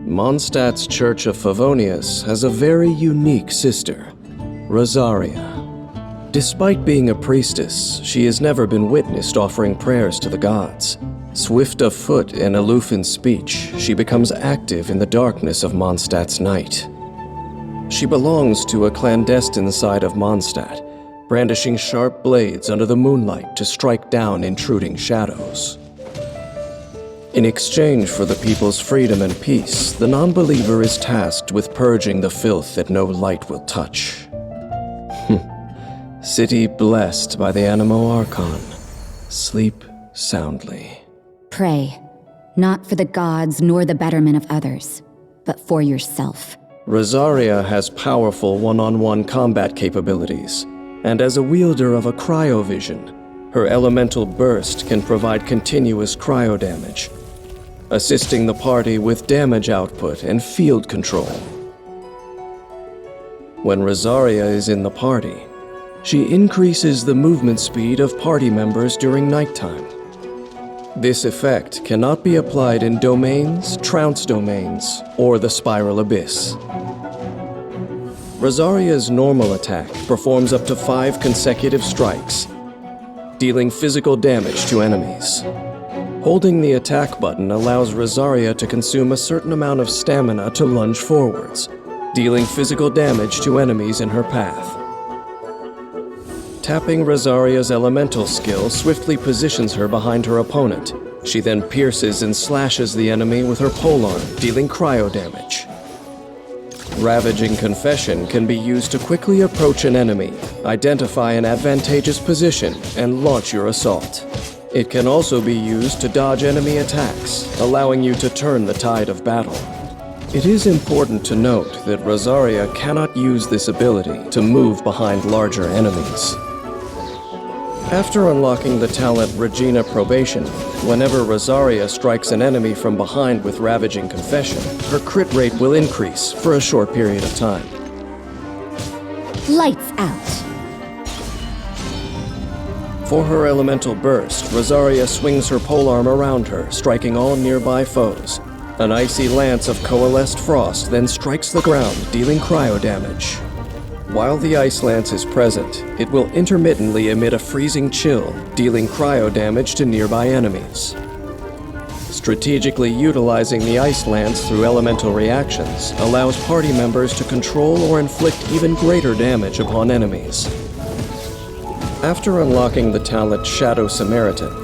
Mondstadt's Church of Favonius has a very unique sister, Rosaria. Despite being a priestess, she has never been witnessed offering prayers to the gods. Swift of foot and aloof in speech, she becomes active in the darkness of Mondstadt's night. She belongs to a clandestine side of Mondstadt, brandishing sharp blades under the moonlight to strike down intruding shadows. In exchange for the people's freedom and peace, the non-believer is tasked with purging the filth that no light will touch. City blessed by the Animo Archon. Sleep soundly. Pray, not for the gods nor the betterment of others, but for yourself. Rosaria has powerful one-on-one combat capabilities, and as a wielder of a cryovision, her elemental burst can provide continuous cryo damage, assisting the party with damage output and field control. When Rosaria is in the party, she increases the movement speed of party members during nighttime. This effect cannot be applied in domains, trounce domains, or the spiral abyss. Rosaria's normal attack performs up to 5 consecutive strikes, dealing physical damage to enemies. Holding the attack button allows Rosaria to consume a certain amount of stamina to lunge forwards, dealing physical damage to enemies in her path. Tapping Rosaria's elemental skill swiftly positions her behind her opponent. She then pierces and slashes the enemy with her polearm, dealing cryo damage. Ravaging Confession can be used to quickly approach an enemy, identify an advantageous position, and launch your assault. It can also be used to dodge enemy attacks, allowing you to turn the tide of battle. It is important to note that Rosaria cannot use this ability to move behind larger enemies. After unlocking the talent Regina Probation, whenever Rosaria strikes an enemy from behind with Ravaging Confession, her crit rate will increase for a short period of time. Lights out. For her elemental burst, Rosaria swings her polearm around her, striking all nearby foes. An icy lance of coalesced frost then strikes the ground, dealing cryo damage. While the ice lance is present, it will intermittently emit a freezing chill, dealing cryo damage to nearby enemies. Strategically utilizing the ice lance through elemental reactions allows party members to control or inflict even greater damage upon enemies. After unlocking the talent Shadow Samaritan,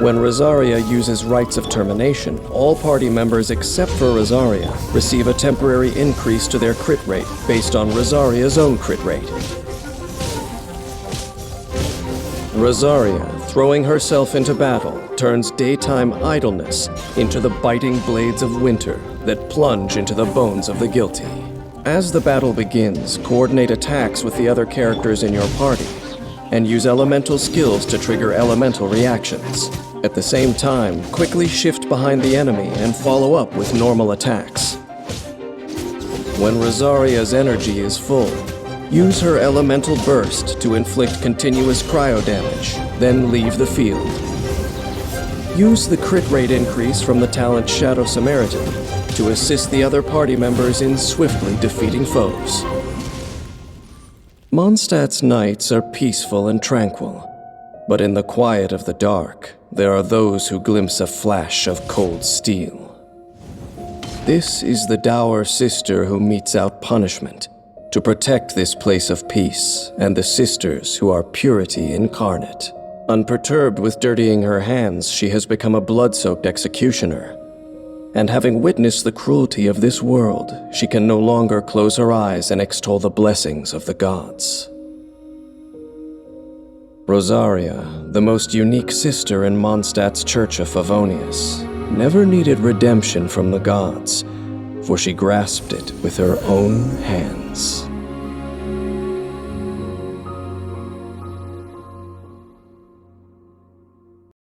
when Rosaria uses Rites of Termination, all party members except for Rosaria receive a temporary increase to their crit rate based on Rosaria's own crit rate. Rosaria, throwing herself into battle, turns daytime idleness into the biting blades of winter that plunge into the bones of the guilty. As the battle begins, coordinate attacks with the other characters in your party, and use elemental skills to trigger elemental reactions. At the same time, quickly shift behind the enemy and follow up with normal attacks. When Rosaria's energy is full, use her elemental burst to inflict continuous cryo damage, then leave the field. Use the crit rate increase from the talent Shadow Samaritan to assist the other party members in swiftly defeating foes. Mondstadt's nights are peaceful and tranquil, but in the quiet of the dark, there are those who glimpse a flash of cold steel. This is the dour sister who metes out punishment to protect this place of peace and the sisters who are purity incarnate. Unperturbed with dirtying her hands, she has become a blood-soaked executioner. And having witnessed the cruelty of this world, she can no longer close her eyes and extol the blessings of the gods. Rosaria, the most unique sister in Mondstadt's Church of Favonius, never needed redemption from the gods, for she grasped it with her own hands.